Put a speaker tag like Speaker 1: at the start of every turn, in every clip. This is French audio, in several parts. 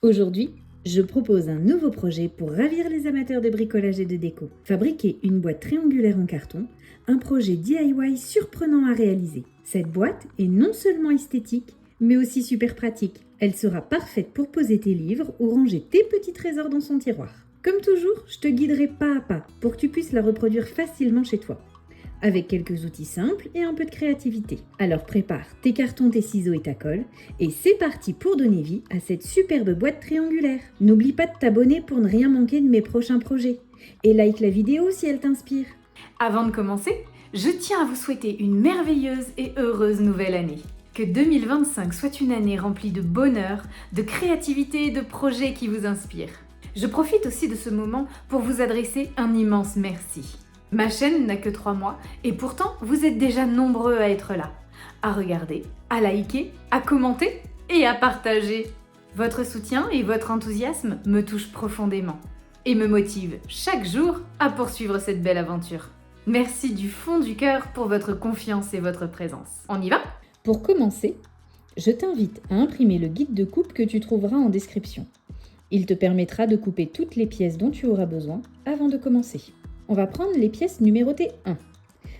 Speaker 1: Aujourd'hui, je propose un nouveau projet pour ravir les amateurs de bricolage et de déco. Fabriquer une boîte triangulaire en carton, un projet DIY surprenant à réaliser. Cette boîte est non seulement esthétique, mais aussi super pratique. Elle sera parfaite pour poser tes livres ou ranger tes petits trésors dans son tiroir. Comme toujours, je te guiderai pas à pas pour que tu puisses la reproduire facilement chez toi, avec quelques outils simples et un peu de créativité. Alors prépare tes cartons, tes ciseaux et ta colle, et c'est parti pour donner vie à cette superbe boîte triangulaire. N'oublie pas de t'abonner pour ne rien manquer de mes prochains projets, et like la vidéo si elle t'inspire.
Speaker 2: Avant de commencer, je tiens à vous souhaiter une merveilleuse et heureuse nouvelle année. Que 2025 soit une année remplie de bonheur, de créativité et de projets qui vous inspirent. Je profite aussi de ce moment pour vous adresser un immense merci. Ma chaîne n'a que 3 mois et pourtant vous êtes déjà nombreux à être là, à regarder, à liker, à commenter et à partager. Votre soutien et votre enthousiasme me touchent profondément et me motivent chaque jour à poursuivre cette belle aventure. Merci du fond du cœur pour votre confiance et votre présence. On y va ?
Speaker 1: Pour commencer, je t'invite à imprimer le guide de coupe que tu trouveras en description. Il te permettra de couper toutes les pièces dont tu auras besoin avant de commencer. On va prendre les pièces numérotées 1.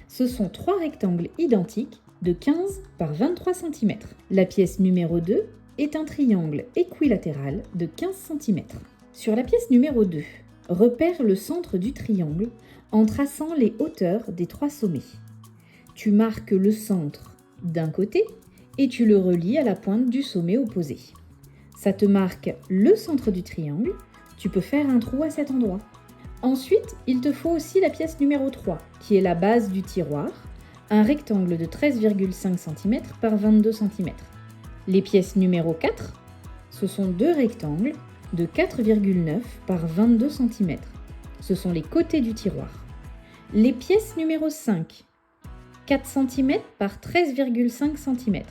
Speaker 1: Ce sont 3 rectangles identiques de 15 par 23 cm. La pièce numéro 2 est un triangle équilatéral de 15 cm. Sur la pièce numéro 2, repère le centre du triangle en traçant les hauteurs des 3 sommets. Tu marques le centre d'un côté et tu le relis à la pointe du sommet opposé. Ça te marque le centre du triangle, tu peux faire un trou à cet endroit. Ensuite, il te faut aussi la pièce numéro 3, qui est la base du tiroir, un rectangle de 13,5 cm par 22 cm. Les pièces numéro 4, ce sont 2 rectangles de 4,9 par 22 cm. Ce sont les côtés du tiroir. Les pièces numéro 5, 4 cm par 13,5 cm.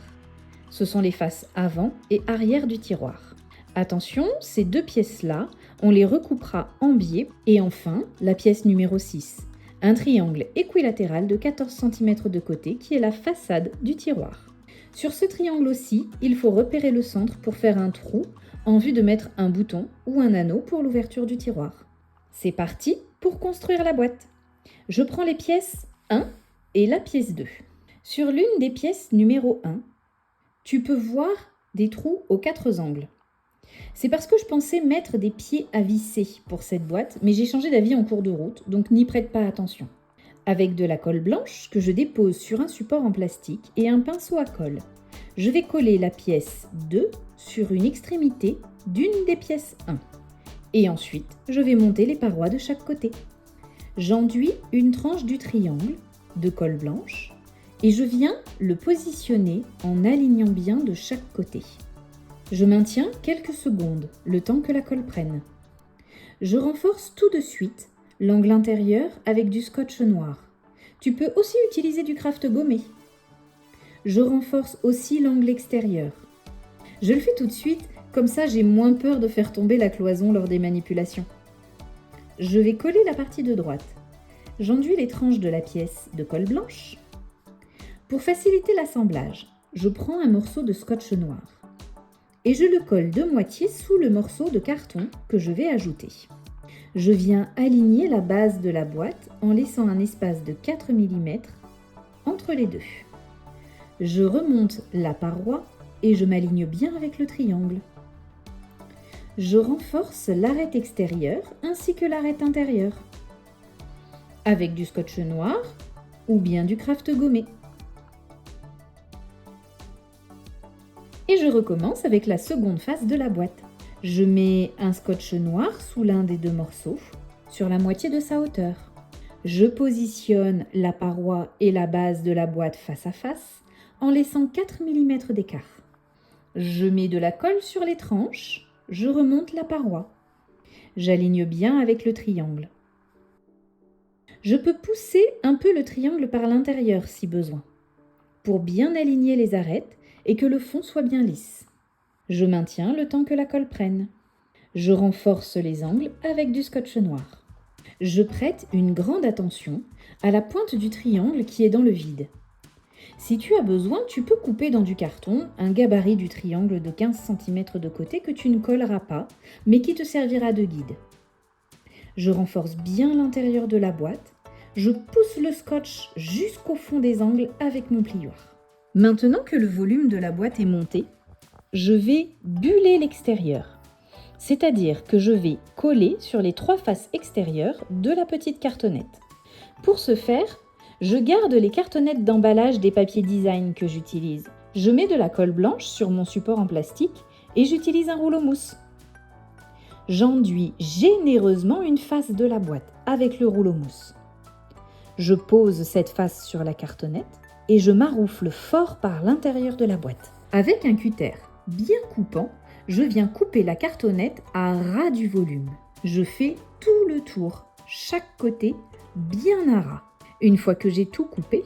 Speaker 1: Ce sont les faces avant et arrière du tiroir. Attention, ces 2 pièces-là, on les recoupera en biais. Et enfin, la pièce numéro 6, un triangle équilatéral de 14 cm de côté qui est la façade du tiroir. Sur ce triangle aussi, il faut repérer le centre pour faire un trou en vue de mettre un bouton ou un anneau pour l'ouverture du tiroir. C'est parti pour construire la boîte. Je prends les pièces 1 et la pièce 2. Sur l'une des pièces numéro 1, tu peux voir des trous aux 4 angles. C'est parce que je pensais mettre des pieds à visser pour cette boîte, mais j'ai changé d'avis en cours de route, donc n'y prête pas attention. Avec de la colle blanche que je dépose sur un support en plastique et un pinceau à colle, je vais coller la pièce 2 sur une extrémité d'une des pièces 1. Et ensuite, je vais monter les parois de chaque côté. J'enduis une tranche du triangle de colle blanche et je viens le positionner en alignant bien de chaque côté. Je maintiens quelques secondes, le temps que la colle prenne. Je renforce tout de suite l'angle intérieur avec du scotch noir. Tu peux aussi utiliser du craft gommé. Je renforce aussi l'angle extérieur. Je le fais tout de suite, comme ça j'ai moins peur de faire tomber la cloison lors des manipulations. Je vais coller la partie de droite. J'enduis les tranches de la pièce de colle blanche. Pour faciliter l'assemblage, je prends un morceau de scotch noir et je le colle de moitié sous le morceau de carton que je vais ajouter. Je viens aligner la base de la boîte en laissant un espace de 4 mm entre les deux. Je remonte la paroi et je m'aligne bien avec le triangle. Je renforce l'arête extérieure ainsi que l'arête intérieure avec du scotch noir ou bien du craft gommé. Et je recommence avec la seconde face de la boîte. Je mets un scotch noir sous l'un des 2 morceaux, sur la moitié de sa hauteur. Je positionne la paroi et la base de la boîte face à face, en laissant 4 mm d'écart. Je mets de la colle sur les tranches, je remonte la paroi. J'aligne bien avec le triangle. Je peux pousser un peu le triangle par l'intérieur si besoin, pour bien aligner les arêtes et que le fond soit bien lisse. Je maintiens le temps que la colle prenne. Je renforce les angles avec du scotch noir. Je prête une grande attention à la pointe du triangle qui est dans le vide. Si tu as besoin, tu peux couper dans du carton un gabarit du triangle de 15 cm de côté que tu ne colleras pas, mais qui te servira de guide. Je renforce bien l'intérieur de la boîte. Je pousse le scotch jusqu'au fond des angles avec mon plioir. Maintenant que le volume de la boîte est monté, je vais buller l'extérieur. C'est-à-dire que je vais coller sur les 3 faces extérieures de la petite cartonnette. Pour ce faire, je garde les cartonnettes d'emballage des papiers design que j'utilise. Je mets de la colle blanche sur mon support en plastique et j'utilise un rouleau mousse. J'enduis généreusement une face de la boîte avec le rouleau mousse. Je pose cette face sur la cartonnette et je maroufle fort par l'intérieur de la boîte. Avec un cutter bien coupant, je viens couper la cartonnette à ras du volume. Je fais tout le tour, chaque côté bien à ras. Une fois que j'ai tout coupé,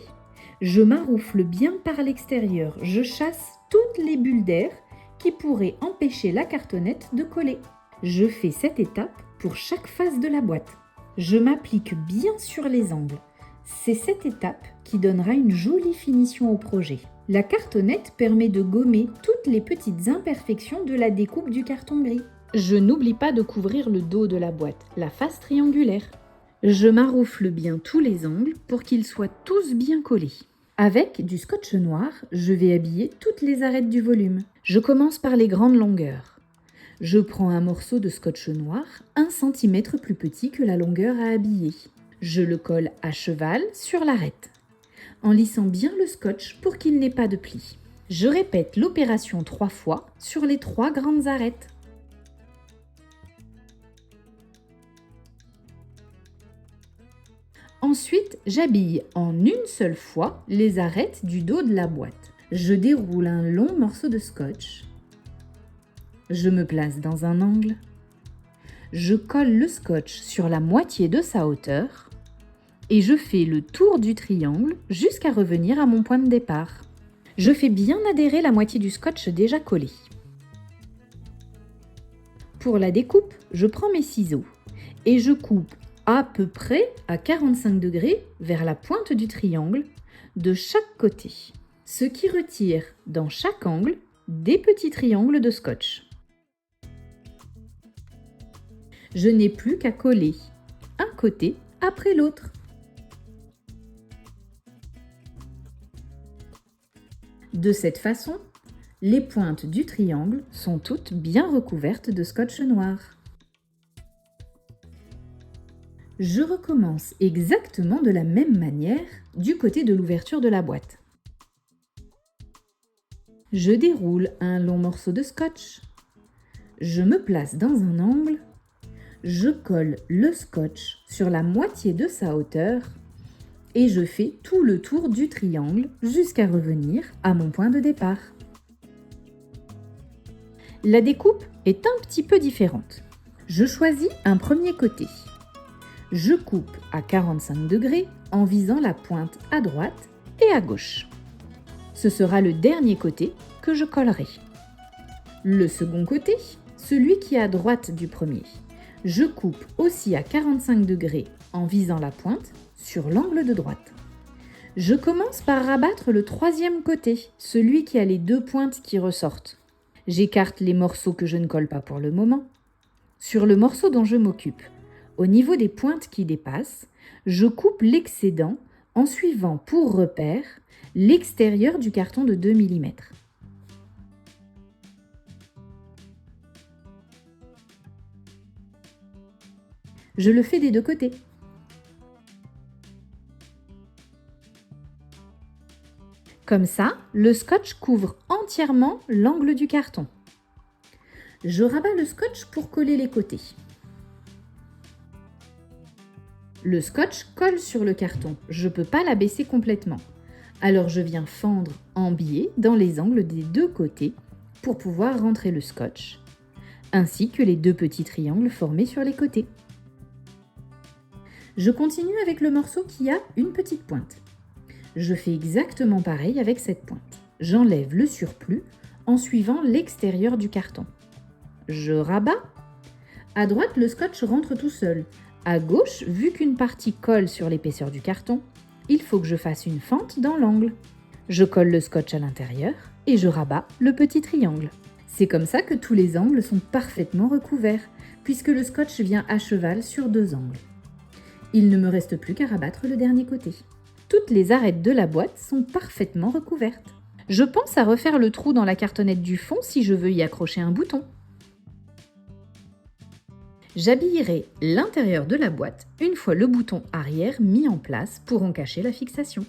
Speaker 1: je maroufle bien par l'extérieur. Je chasse toutes les bulles d'air qui pourraient empêcher la cartonnette de coller. Je fais cette étape pour chaque face de la boîte. Je m'applique bien sur les angles. C'est cette étape qui donnera une jolie finition au projet. La cartonnette permet de gommer toutes les petites imperfections de la découpe du carton gris. Je n'oublie pas de couvrir le dos de la boîte, la face triangulaire. Je maroufle bien tous les angles pour qu'ils soient tous bien collés. Avec du scotch noir, je vais habiller toutes les arêtes du volume. Je commence par les grandes longueurs. Je prends un morceau de scotch noir 1 cm plus petit que la longueur à habiller. Je le colle à cheval sur l'arête, en lissant bien le scotch pour qu'il n'ait pas de plis. Je répète l'opération 3 fois sur les 3 grandes arêtes. Ensuite, j'habille en une seule fois les arêtes du dos de la boîte. Je déroule un long morceau de scotch. Je me place dans un angle. Je colle le scotch sur la moitié de sa hauteur et je fais le tour du triangle jusqu'à revenir à mon point de départ. Je fais bien adhérer la moitié du scotch déjà collé. Pour la découpe, je prends mes ciseaux et je coupe à peu près à 45 degrés vers la pointe du triangle de chaque côté, ce qui retire dans chaque angle des petits triangles de scotch. Je n'ai plus qu'à coller un côté après l'autre. De cette façon, les pointes du triangle sont toutes bien recouvertes de scotch noir. Je recommence exactement de la même manière du côté de l'ouverture de la boîte. Je déroule un long morceau de scotch. Je me place dans un angle. Je colle le scotch sur la moitié de sa hauteur et je fais tout le tour du triangle jusqu'à revenir à mon point de départ. La découpe est un petit peu différente. Je choisis un premier côté. Je coupe à 45 degrés en visant la pointe à droite et à gauche. Ce sera le dernier côté que je collerai. Le second côté, celui qui est à droite du premier. Je coupe aussi à 45 degrés en visant la pointe sur l'angle de droite. Je commence par rabattre le troisième côté, celui qui a les 2 pointes qui ressortent. J'écarte les morceaux que je ne colle pas pour le moment. Sur le morceau dont je m'occupe, au niveau des pointes qui dépassent, je coupe l'excédent en suivant pour repère l'extérieur du carton de 2 mm. Je le fais des 2 côtés. Comme ça, le scotch couvre entièrement l'angle du carton. Je rabats le scotch pour coller les côtés. Le scotch colle sur le carton, je ne peux pas l'abaisser complètement. Alors je viens fendre en biais dans les angles des 2 côtés pour pouvoir rentrer le scotch, ainsi que les 2 petits triangles formés sur les côtés. Je continue avec le morceau qui a une petite pointe. Je fais exactement pareil avec cette pointe. J'enlève le surplus en suivant l'extérieur du carton. Je rabats. À droite, le scotch rentre tout seul. À gauche, vu qu'une partie colle sur l'épaisseur du carton, il faut que je fasse une fente dans l'angle. Je colle le scotch à l'intérieur et je rabats le petit triangle. C'est comme ça que tous les angles sont parfaitement recouverts, puisque le scotch vient à cheval sur 2 angles. Il ne me reste plus qu'à rabattre le dernier côté. Toutes les arêtes de la boîte sont parfaitement recouvertes. Je pense à refaire le trou dans la cartonnette du fond si je veux y accrocher un bouton. J'habillerai l'intérieur de la boîte une fois le bouton arrière mis en place pour en cacher la fixation.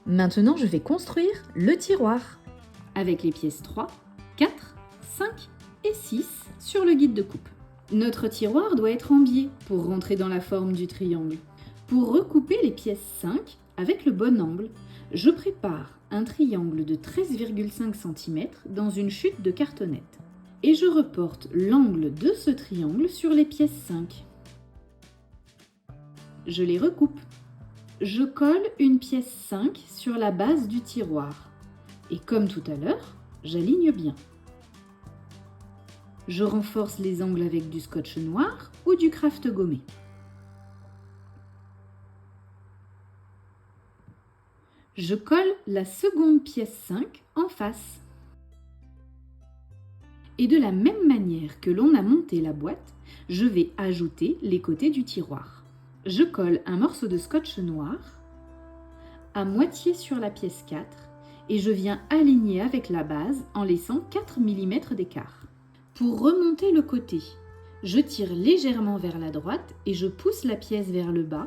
Speaker 1: Maintenant, je vais construire le tiroir avec les pièces 3, 4, 5 et 6 sur le guide de coupe. Notre tiroir doit être en biais pour rentrer dans la forme du triangle. Pour recouper les pièces 5 avec le bon angle, je prépare un triangle de 13,5 cm dans une chute de cartonnette. Et je reporte l'angle de ce triangle sur les pièces 5. Je les recoupe. Je colle une pièce 5 sur la base du tiroir. Et comme tout à l'heure, j'aligne bien. Je renforce les angles avec du scotch noir ou du craft gommé. Je colle la seconde pièce 5 en face. Et de la même manière que l'on a monté la boîte, je vais ajouter les côtés du tiroir. Je colle un morceau de scotch noir à moitié sur la pièce 4 et je viens aligner avec la base en laissant 4 mm d'écart. Pour remonter le côté, je tire légèrement vers la droite et je pousse la pièce vers le bas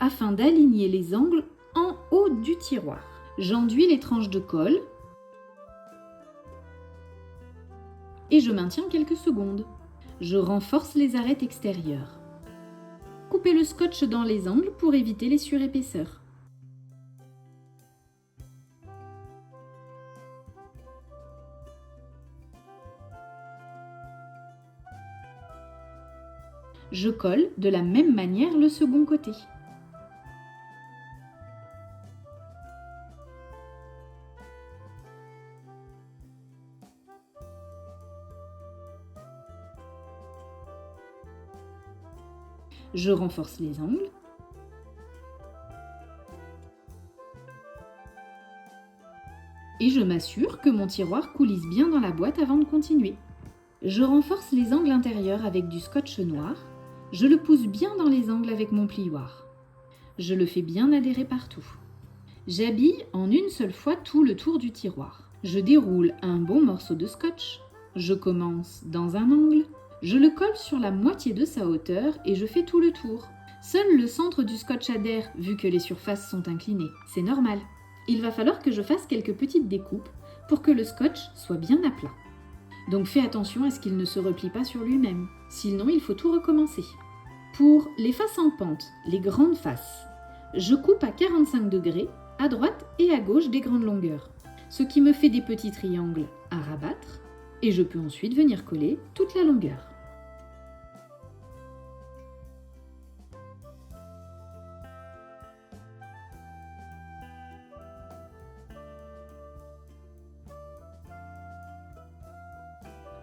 Speaker 1: afin d'aligner les angles en haut du tiroir. J'enduis les tranches de colle et je maintiens quelques secondes. Je renforce les arêtes extérieures. Coupez le scotch dans les angles pour éviter les surépaisseurs. Je colle de la même manière le second côté. Je renforce les angles. Et je m'assure que mon tiroir coulisse bien dans la boîte avant de continuer. Je renforce les angles intérieurs avec du scotch noir. Je le pousse bien dans les angles avec mon plioir. Je le fais bien adhérer partout. J'habille en une seule fois tout le tour du tiroir. Je déroule un bon morceau de scotch. Je commence dans un angle. Je le colle sur la moitié de sa hauteur et je fais tout le tour. Seul le centre du scotch adhère vu que les surfaces sont inclinées. C'est normal. Il va falloir que je fasse quelques petites découpes pour que le scotch soit bien à plat. Donc fais attention à ce qu'il ne se replie pas sur lui-même. Sinon, il faut tout recommencer. Pour les faces en pente, les grandes faces, je coupe à 45 degrés à droite et à gauche des grandes longueurs, ce qui me fait des petits triangles à rabattre et je peux ensuite venir coller toute la longueur.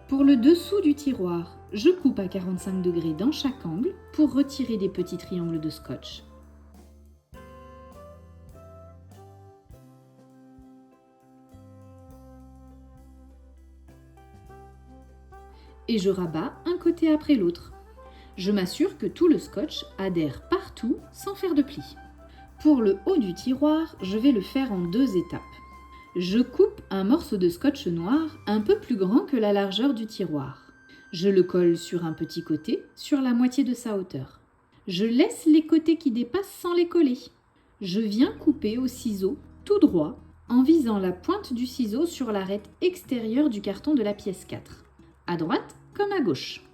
Speaker 1: Pour le dessous du tiroir, je coupe à 45 degrés dans chaque angle pour retirer des petits triangles de scotch. Et je rabats un côté après l'autre. Je m'assure que tout le scotch adhère partout sans faire de plis. Pour le haut du tiroir, je vais le faire en 2 étapes. Je coupe un morceau de scotch noir un peu plus grand que la largeur du tiroir. Je le colle sur un petit côté, sur la moitié de sa hauteur. Je laisse les côtés qui dépassent sans les coller. Je viens couper au ciseau tout droit en visant la pointe du ciseau sur l'arête extérieure du carton de la pièce 4, à droite comme à gauche.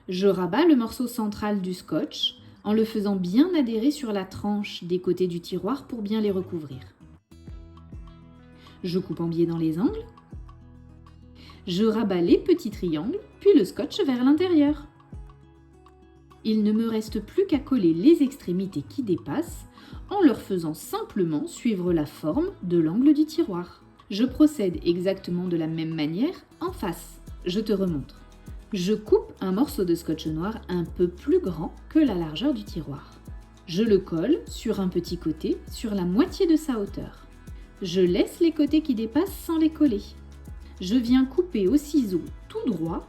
Speaker 1: Je rabats le morceau central du scotch en le faisant bien adhérer sur la tranche des côtés du tiroir pour bien les recouvrir. Je coupe en biais dans les angles. Je rabats les petits triangles, puis le scotch vers l'intérieur. Il ne me reste plus qu'à coller les extrémités qui dépassent en leur faisant simplement suivre la forme de l'angle du tiroir. Je procède exactement de la même manière en face. Je te remontre. Je coupe un morceau de scotch noir un peu plus grand que la largeur du tiroir. Je le colle sur un petit côté, sur la moitié de sa hauteur. Je laisse les côtés qui dépassent sans les coller. Je viens couper au ciseau tout droit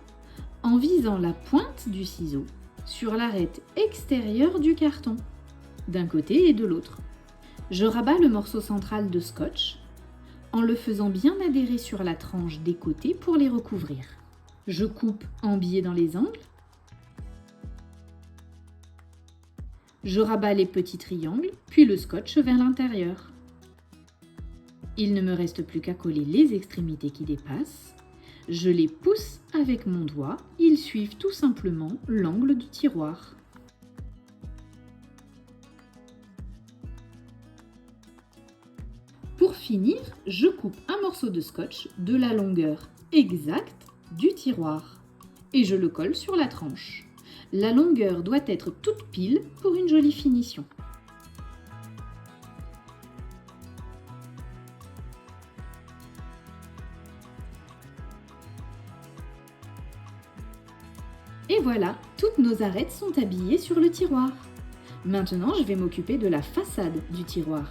Speaker 1: en visant la pointe du ciseau sur l'arête extérieure du carton, d'un côté et de l'autre. Je rabats le morceau central de scotch en le faisant bien adhérer sur la tranche des côtés pour les recouvrir. Je coupe en biais dans les angles. Je rabats les petits triangles, puis le scotch vers l'intérieur. Il ne me reste plus qu'à coller les extrémités qui dépassent. Je les pousse avec mon doigt, ils suivent tout simplement l'angle du tiroir. Pour finir, je coupe un morceau de scotch de la longueur exacte du tiroir et je le colle sur la tranche. La longueur doit être toute pile pour une jolie finition. Et voilà, toutes nos arêtes sont habillées sur le tiroir. Maintenant, je vais m'occuper de la façade du tiroir.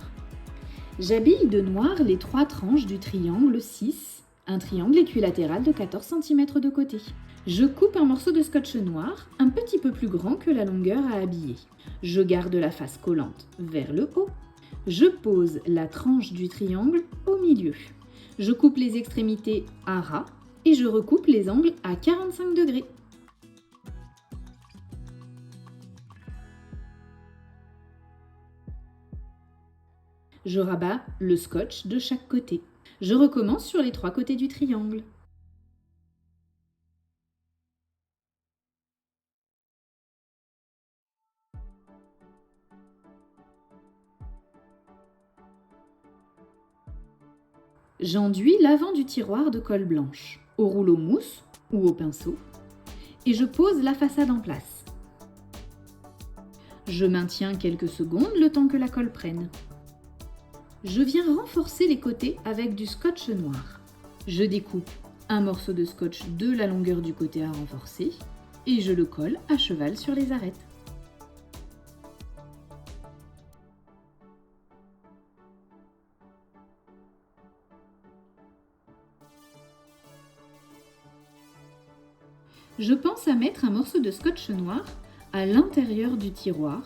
Speaker 1: J'habille de noir les 3 tranches du triangle 6, un triangle équilatéral de 14 cm de côté. Je coupe un morceau de scotch noir, un petit peu plus grand que la longueur à habiller. Je garde la face collante vers le haut. Je pose la tranche du triangle au milieu. Je coupe les extrémités à ras et je recoupe les angles à 45 degrés. Je rabats le scotch de chaque côté. Je recommence sur les 3 côtés du triangle. J'enduis l'avant du tiroir de colle blanche, au rouleau mousse ou au pinceau, et je pose la façade en place. Je maintiens quelques secondes le temps que la colle prenne. Je viens renforcer les côtés avec du scotch noir. Je découpe un morceau de scotch de la longueur du côté à renforcer et je le colle à cheval sur les arêtes. Je pense à mettre un morceau de scotch noir à l'intérieur du tiroir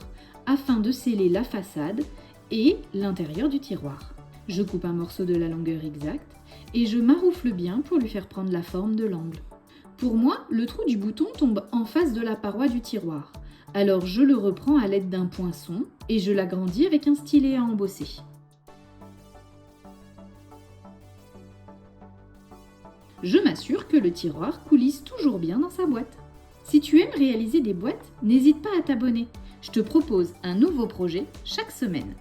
Speaker 1: afin de sceller la façade et l'intérieur du tiroir. Je coupe un morceau de la longueur exacte et je maroufle bien pour lui faire prendre la forme de l'angle. Pour moi, le trou du bouton tombe en face de la paroi du tiroir. Alors je le reprends à l'aide d'un poinçon et je l'agrandis avec un stylet à embosser. Je m'assure que le tiroir coulisse toujours bien dans sa boîte. Si tu aimes réaliser des boîtes, n'hésite pas à t'abonner. Je te propose un nouveau projet chaque semaine.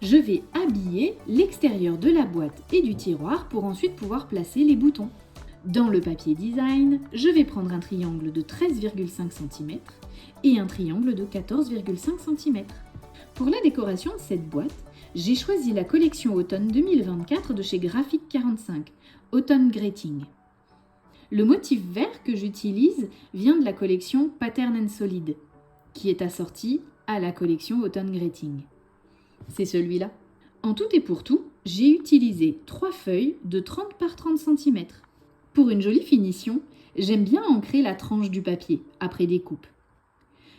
Speaker 1: Je vais habiller l'extérieur de la boîte et du tiroir pour ensuite pouvoir placer les boutons. Dans le papier design, je vais prendre un triangle de 13,5 cm et un triangle de 14,5 cm. Pour la décoration de cette boîte, j'ai choisi la collection automne 2024 de chez Graphic 45, Autumn Greeting. Le motif vert que j'utilise vient de la collection Pattern & Solid, qui est assortie à la collection Autumn Greeting. C'est celui-là. En tout et pour tout, j'ai utilisé 3 feuilles de 30 par 30 cm. Pour une jolie finition, j'aime bien ancrer la tranche du papier après découpe.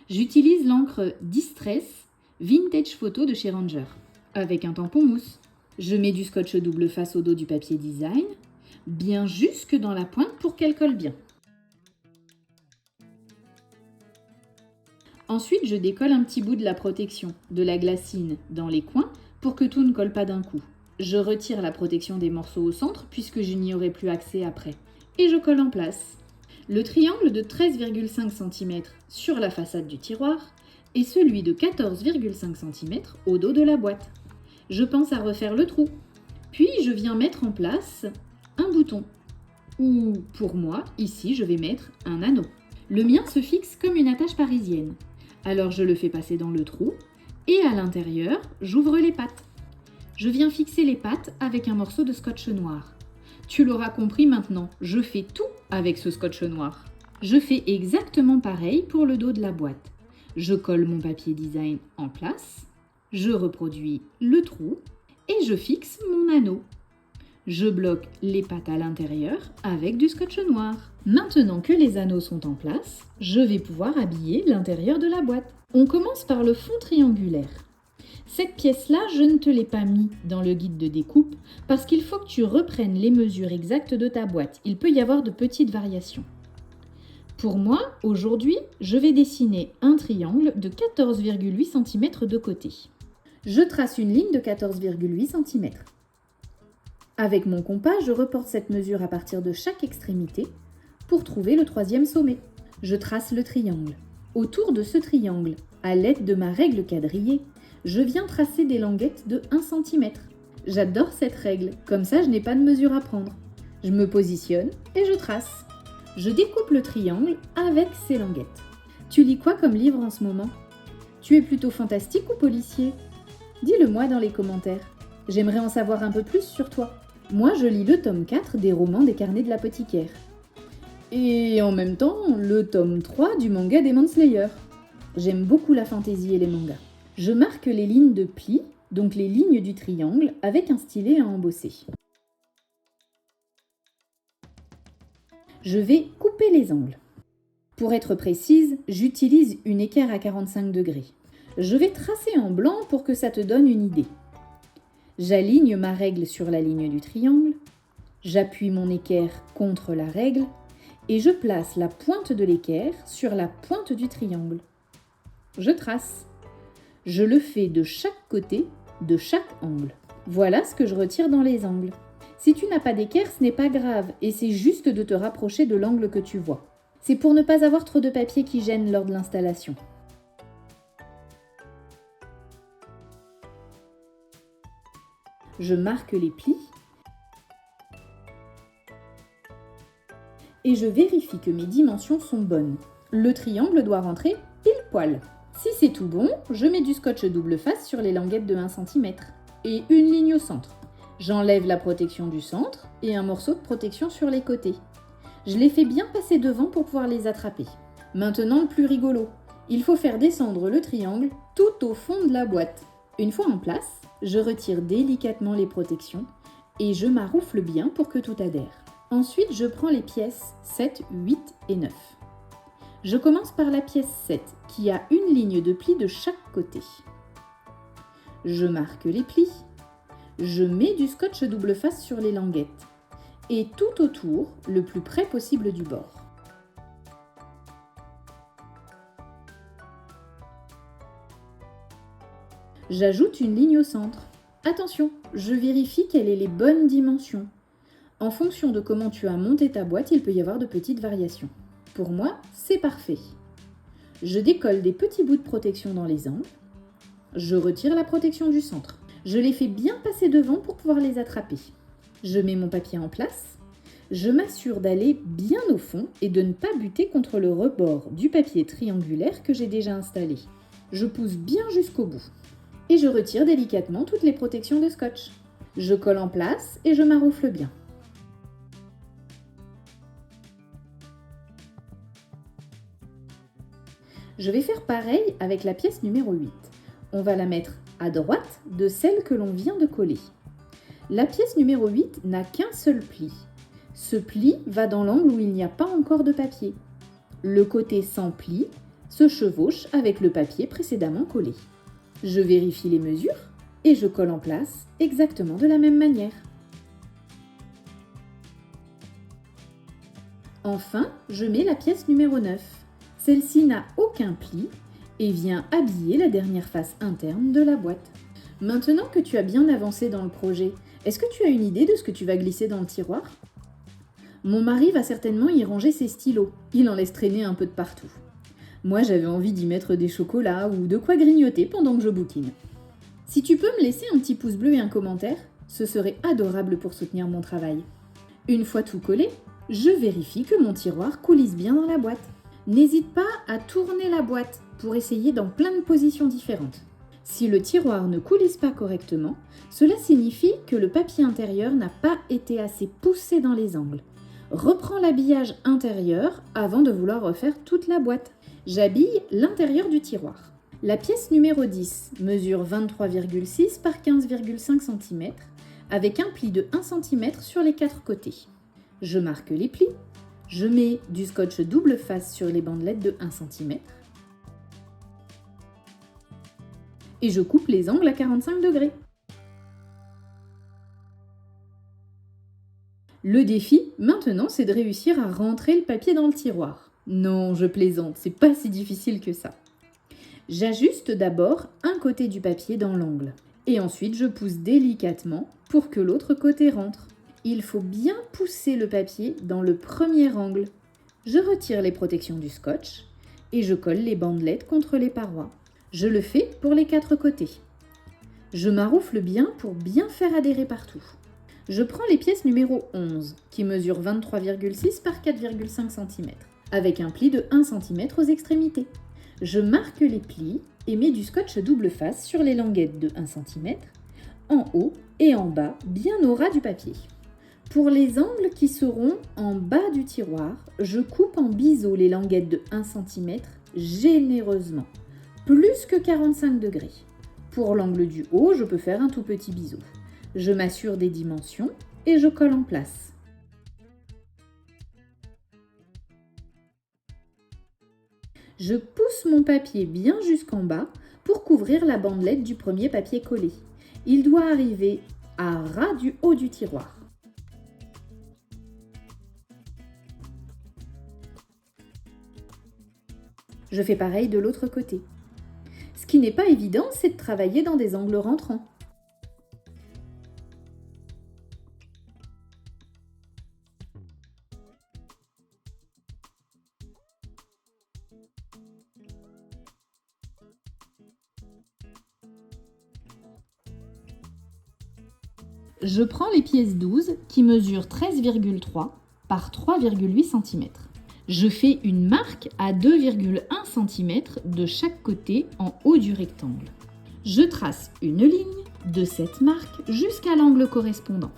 Speaker 1: J'utilise l'encre Distress Vintage Photo de chez Ranger, avec un tampon mousse. Je mets du scotch double face au dos du papier design, bien jusque dans la pointe pour qu'elle colle bien. Ensuite, je décolle un petit bout de la protection, de la glacine, dans les coins pour que tout ne colle pas d'un coup. Je retire la protection des morceaux au centre puisque je n'y aurai plus accès après. Et je colle en place. Le triangle de 13,5 cm sur la façade du tiroir et celui de 14,5 cm au dos de la boîte. Je pense à refaire le trou. Puis je viens mettre en place un bouton. Ou pour moi, ici, je vais mettre un anneau. Le mien se fixe comme une attache parisienne. Alors je le fais passer dans le trou et à l'intérieur, j'ouvre les pattes. Je viens fixer les pattes avec un morceau de scotch noir. Tu l'auras compris maintenant, je fais tout avec ce scotch noir. Je fais exactement pareil pour le dos de la boîte. Je colle mon papier design en place, je reproduis le trou et je fixe mon anneau. Je bloque les pattes à l'intérieur avec du scotch noir. Maintenant que les anneaux sont en place, je vais pouvoir habiller l'intérieur de la boîte. On commence par le fond triangulaire. Cette pièce-là, je ne te l'ai pas mis dans le guide de découpe parce qu'il faut que tu reprennes les mesures exactes de ta boîte. Il peut y avoir de petites variations. Pour moi, aujourd'hui, je vais dessiner un triangle de 14,8 cm de côté. Je trace une ligne de 14,8 cm. Avec mon compas, je reporte cette mesure à partir de chaque extrémité pour trouver le troisième sommet. Je trace le triangle. Autour de ce triangle, à l'aide de ma règle quadrillée, je viens tracer des languettes de 1 cm. J'adore cette règle, comme ça je n'ai pas de mesure à prendre. Je me positionne et je trace. Je découpe le triangle avec ces languettes. Tu lis quoi comme livre en ce moment? Tu es plutôt fantastique ou policier? Dis-le-moi dans les commentaires. J'aimerais en savoir un peu plus sur toi. Moi, je lis le tome 4 des romans des carnets de l'apothicaire. Et en même temps, le tome 3 du manga Demon Slayer. J'aime beaucoup la fantaisie et les mangas. Je marque les lignes de pli, donc les lignes du triangle, avec un stylet à embosser. Je vais couper les angles. Pour être précise, j'utilise une équerre à 45 degrés. Je vais tracer en blanc pour que ça te donne une idée. J'aligne ma règle sur la ligne du triangle, j'appuie mon équerre contre la règle et je place la pointe de l'équerre sur la pointe du triangle. Je trace. Je le fais de chaque côté, de chaque angle. Voilà ce que je retire dans les angles. Si tu n'as pas d'équerre, ce n'est pas grave et c'est juste de te rapprocher de l'angle que tu vois. C'est pour ne pas avoir trop de papier qui gêne lors de l'installation. Je marque les plis et je vérifie que mes dimensions sont bonnes. Le triangle doit rentrer pile poil. Si c'est tout bon, je mets du scotch double face sur les languettes de 1 cm et une ligne au centre. J'enlève la protection du centre et un morceau de protection sur les côtés. Je les fais bien passer devant pour pouvoir les attraper. Maintenant le plus rigolo, il faut faire descendre le triangle tout au fond de la boîte. Une fois en place, je retire délicatement les protections et je maroufle bien pour que tout adhère. Ensuite, je prends les pièces 7, 8 et 9. Je commence par la pièce 7 qui a une ligne de pli de chaque côté. Je marque les plis. Je mets du scotch double face sur les languettes et tout autour, le plus près possible du bord. J'ajoute une ligne au centre. Attention, je vérifie qu'elle ait les bonnes dimensions. En fonction de comment tu as monté ta boîte, il peut y avoir de petites variations. Pour moi, c'est parfait. Je décolle des petits bouts de protection dans les angles. Je retire la protection du centre. Je les fais bien passer devant pour pouvoir les attraper. Je mets mon papier en place. Je m'assure d'aller bien au fond et de ne pas buter contre le rebord du papier triangulaire que j'ai déjà installé. Je pousse bien jusqu'au bout. Et je retire délicatement toutes les protections de scotch. Je colle en place et je maroufle bien. Je vais faire pareil avec la pièce numéro 8. On va la mettre à droite de celle que l'on vient de coller. La pièce numéro 8 n'a qu'un seul pli. Ce pli va dans l'angle où il n'y a pas encore de papier. Le côté sans pli se chevauche avec le papier précédemment collé. Je vérifie les mesures et je colle en place exactement de la même manière. Enfin, je mets la pièce numéro 9. Celle-ci n'a aucun pli et vient habiller la dernière face interne de la boîte. Maintenant que tu as bien avancé dans le projet, est-ce que tu as une idée de ce que tu vas glisser dans le tiroir? Mon mari va certainement y ranger ses stylos. Il en laisse traîner un peu de partout. Moi, j'avais envie d'y mettre des chocolats ou de quoi grignoter pendant que je bouquine. Si tu peux me laisser un petit pouce bleu et un commentaire, ce serait adorable pour soutenir mon travail. Une fois tout collé, je vérifie que mon tiroir coulisse bien dans la boîte. N'hésite pas à tourner la boîte pour essayer dans plein de positions différentes. Si le tiroir ne coulisse pas correctement, cela signifie que le papier intérieur n'a pas été assez poussé dans les angles. Reprends l'habillage intérieur avant de vouloir refaire toute la boîte. J'habille l'intérieur du tiroir. La pièce numéro 10 mesure 23,6 par 15,5 cm avec un pli de 1 cm sur les 4 côtés. Je marque les plis. Je mets du scotch double face sur les bandelettes de 1 cm. Et je coupe les angles à 45 degrés. Le défi, maintenant, c'est de réussir à rentrer le papier dans le tiroir. Non, je plaisante, c'est pas si difficile que ça. J'ajuste d'abord un côté du papier dans l'angle. Et ensuite, je pousse délicatement pour que l'autre côté rentre. Il faut bien pousser le papier dans le premier angle. Je retire les protections du scotch et je colle les bandelettes contre les parois. Je le fais pour les 4 côtés. Je maroufle bien pour bien faire adhérer partout. Je prends les pièces numéro 11, qui mesurent 23,6 par 4,5 cm, avec un pli de 1 cm aux extrémités. Je marque les plis et mets du scotch double face sur les languettes de 1 cm, en haut et en bas, bien au ras du papier. Pour les angles qui seront en bas du tiroir, je coupe en biseau les languettes de 1 cm généreusement, plus que 45 degrés. Pour l'angle du haut, je peux faire un tout petit biseau. Je m'assure des dimensions et je colle en place. Je pousse mon papier bien jusqu'en bas pour couvrir la bandelette du premier papier collé. Il doit arriver à ras du haut du tiroir. Je fais pareil de l'autre côté. Ce qui n'est pas évident, c'est de travailler dans des angles rentrants. Je prends les pièces 12 qui mesurent 13,3 par 3,8 cm. Je fais une marque à 2,1 cm de chaque côté en haut du rectangle. Je trace une ligne de cette marque jusqu'à l'angle correspondant.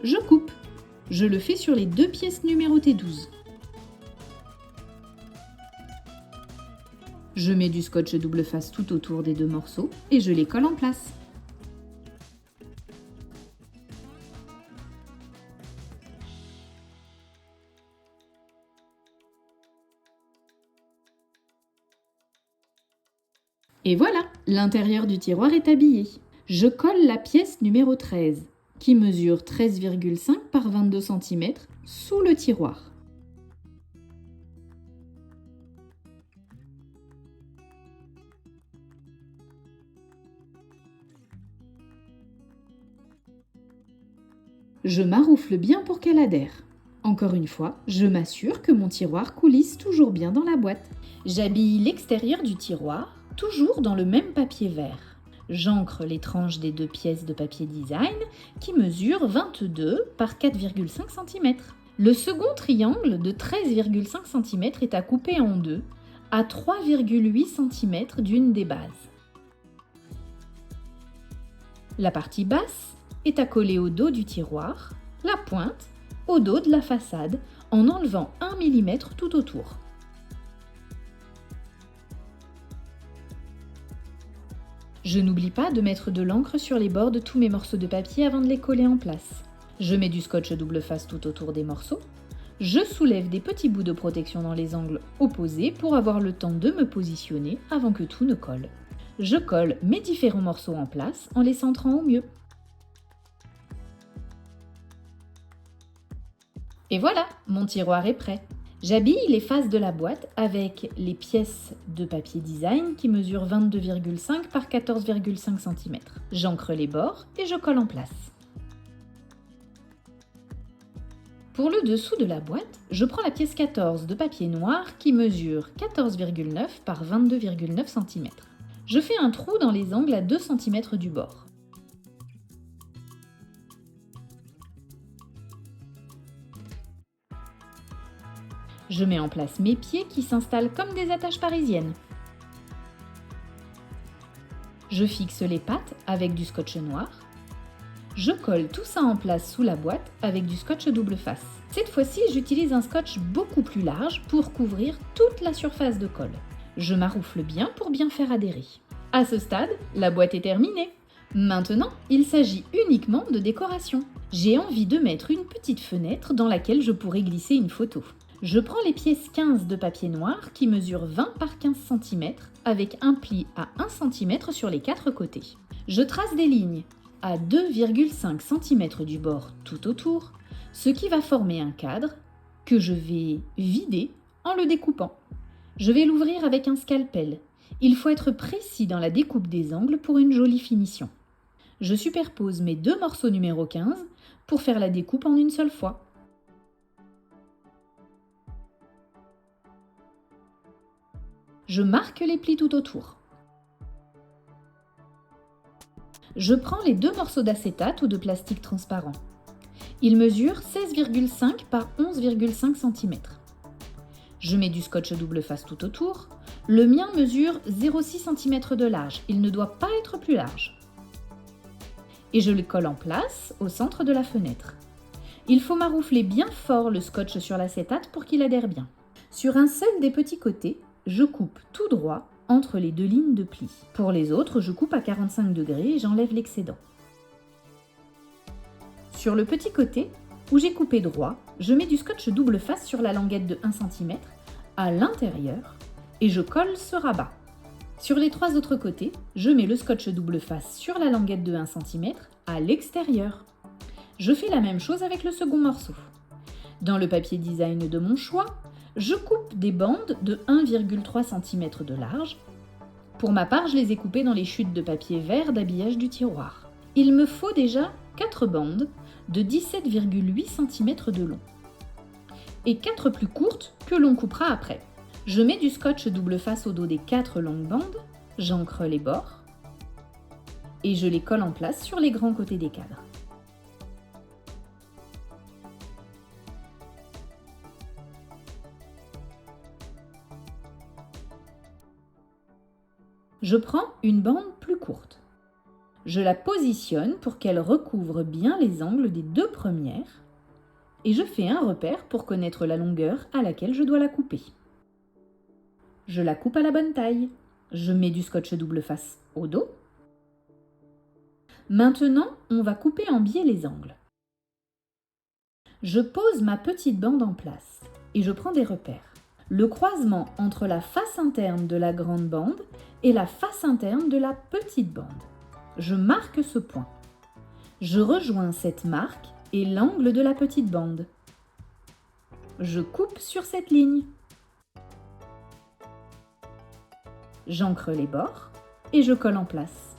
Speaker 1: Je coupe. Je le fais sur les 2 pièces numérotées 12. Je mets du scotch double face tout autour des 2 morceaux et je les colle en place. Et voilà, l'intérieur du tiroir est habillé. Je colle la pièce numéro 13, qui mesure 13,5 par 22 cm, sous le tiroir. Je maroufle bien pour qu'elle adhère. Encore une fois, je m'assure que mon tiroir coulisse toujours bien dans la boîte. J'habille l'extérieur du tiroir, toujours dans le même papier vert. J'ancre les tranches des 2 pièces de papier design qui mesurent 22 par 4,5 cm. Le second triangle de 13,5 cm est à couper en deux à 3,8 cm d'une des bases. La partie basse est à coller au dos du tiroir, la pointe au dos de la façade en enlevant 1 mm tout autour. Je n'oublie pas de mettre de l'encre sur les bords de tous mes morceaux de papier avant de les coller en place. Je mets du scotch double face tout autour des morceaux. Je soulève des petits bouts de protection dans les angles opposés pour avoir le temps de me positionner avant que tout ne colle. Je colle mes différents morceaux en place en les centrant au mieux. Et voilà, mon tiroir est prêt. J'habille les faces de la boîte avec les pièces de papier design qui mesurent 22,5 par 14,5 cm. J'ancre les bords et je colle en place. Pour le dessous de la boîte, je prends la pièce 14 de papier noir qui mesure 14,9 par 22,9 cm. Je fais un trou dans les angles à 2 cm du bord. Je mets en place mes pieds qui s'installent comme des attaches parisiennes. Je fixe les pattes avec du scotch noir. Je colle tout ça en place sous la boîte avec du scotch double face. Cette fois-ci, j'utilise un scotch beaucoup plus large pour couvrir toute la surface de colle. Je maroufle bien pour bien faire adhérer. À ce stade, la boîte est terminée. Maintenant, il s'agit uniquement de décoration. J'ai envie de mettre une petite fenêtre dans laquelle je pourrais glisser une photo. Je prends les pièces 15 de papier noir qui mesurent 20 par 15 cm avec un pli à 1 cm sur les 4 côtés. Je trace des lignes à 2,5 cm du bord tout autour, ce qui va former un cadre que je vais vider en le découpant. Je vais l'ouvrir avec un scalpel. Il faut être précis dans la découpe des angles pour une jolie finition. Je superpose mes deux morceaux numéro 15 pour faire la découpe en une seule fois. Je marque les plis tout autour. Je prends les deux morceaux d'acétate ou de plastique transparent. Ils mesurent 16,5 par 11,5 cm. Je mets du scotch double face tout autour. Le mien mesure 0,6 cm de large. Il ne doit pas être plus large. Et je le colle en place au centre de la fenêtre. Il faut maroufler bien fort le scotch sur l'acétate pour qu'il adhère bien. Sur un seul des petits côtés, je coupe tout droit entre les deux lignes de plis. Pour les autres, je coupe à 45 degrés et j'enlève l'excédent. Sur le petit côté, où j'ai coupé droit, je mets du scotch double face sur la languette de 1 cm à l'intérieur et je colle ce rabat. Sur les trois autres côtés, je mets le scotch double face sur la languette de 1 cm à l'extérieur. Je fais la même chose avec le second morceau. Dans le papier design de mon choix, je coupe des bandes de 1,3 cm de large. Pour ma part, je les ai coupées dans les chutes de papier vert d'habillage du tiroir. Il me faut déjà 4 bandes de 17,8 cm de long et 4 plus courtes que l'on coupera après. Je mets du scotch double face au dos des 4 longues bandes, j'encre les bords et je les colle en place sur les grands côtés des cadres. Je prends une bande plus courte. Je la positionne pour qu'elle recouvre bien les angles des deux premières et je fais un repère pour connaître la longueur à laquelle je dois la couper. Je la coupe à la bonne taille. Je mets du scotch double face au dos. Maintenant, on va couper en biais les angles. Je pose ma petite bande en place et je prends des repères. Le croisement entre la face interne de la grande bande et la face interne de la petite bande. Je marque ce point. Je rejoins cette marque et l'angle de la petite bande. Je coupe sur cette ligne. J'encre les bords et je colle en place.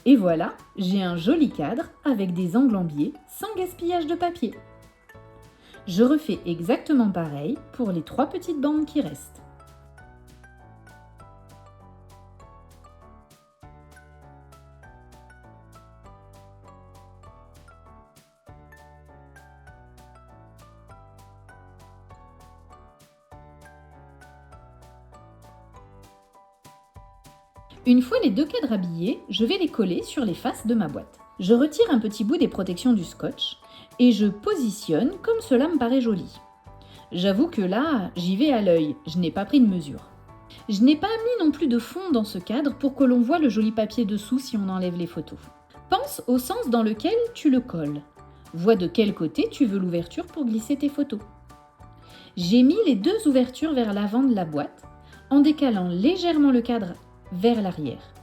Speaker 1: Et voilà, j'ai un joli cadre avec des angles en biais sans gaspillage de papier. Je refais exactement pareil pour les 3 petites bandes qui restent. Une fois les deux cadres habillés, je vais les coller sur les faces de ma boîte. Je retire un petit bout des protections du scotch et je positionne comme cela me paraît joli. J'avoue que là, j'y vais à l'œil, je n'ai pas pris de mesure. Je n'ai pas mis non plus de fond dans ce cadre pour que l'on voit le joli papier dessous si on enlève les photos. Pense au sens dans lequel tu le colles. Vois de quel côté tu veux l'ouverture pour glisser tes photos. J'ai mis les deux ouvertures vers l'avant de la boîte en décalant légèrement le cadre vers l'arrière.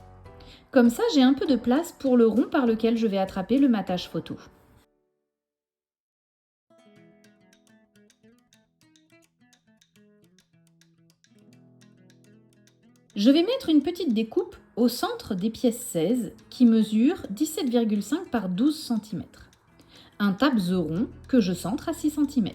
Speaker 1: Comme ça, j'ai un peu de place pour le rond par lequel je vais attraper le matage photo. Je vais mettre une petite découpe au centre des pièces 16 qui mesure 17,5 par 12 cm. Un tabs rond que je centre à 6 cm.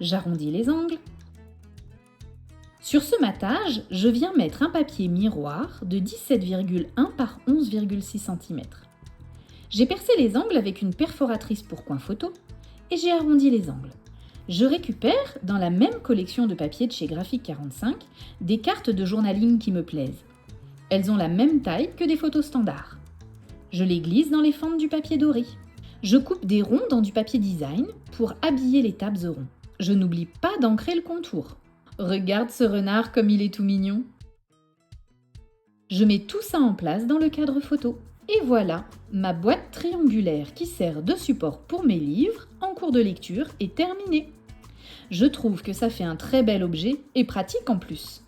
Speaker 1: J'arrondis les angles. Sur ce matage, je viens mettre un papier miroir de 17,1 par 11,6 cm. J'ai percé les angles avec une perforatrice pour coin photo et j'ai arrondi les angles. Je récupère, dans la même collection de papier de chez Graphic 45, des cartes de journaling qui me plaisent. Elles ont la même taille que des photos standards. Je les glisse dans les fentes du papier doré. Je coupe des ronds dans du papier design pour habiller les tabs ronds. Je n'oublie pas d'ancrer le contour. Regarde ce renard comme il est tout mignon. Je mets tout ça en place dans le cadre photo. Et voilà, ma boîte triangulaire qui sert de support pour mes livres en cours de lecture est terminée. Je trouve que ça fait un très bel objet et pratique en plus.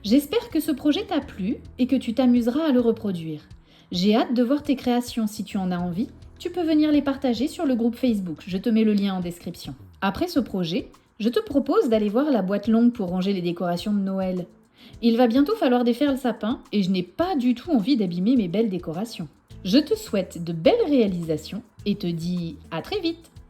Speaker 1: J'espère que ce projet t'a plu et que tu t'amuseras à le reproduire. J'ai hâte de voir tes créations. Si tu en as envie, tu peux venir les partager sur le groupe Facebook. Je te mets le lien en description. Après ce projet, je te propose d'aller voir la boîte longue pour ranger les décorations de Noël. Il va bientôt falloir défaire le sapin et je n'ai pas du tout envie d'abîmer mes belles décorations. Je te souhaite de belles réalisations et te dis à très vite!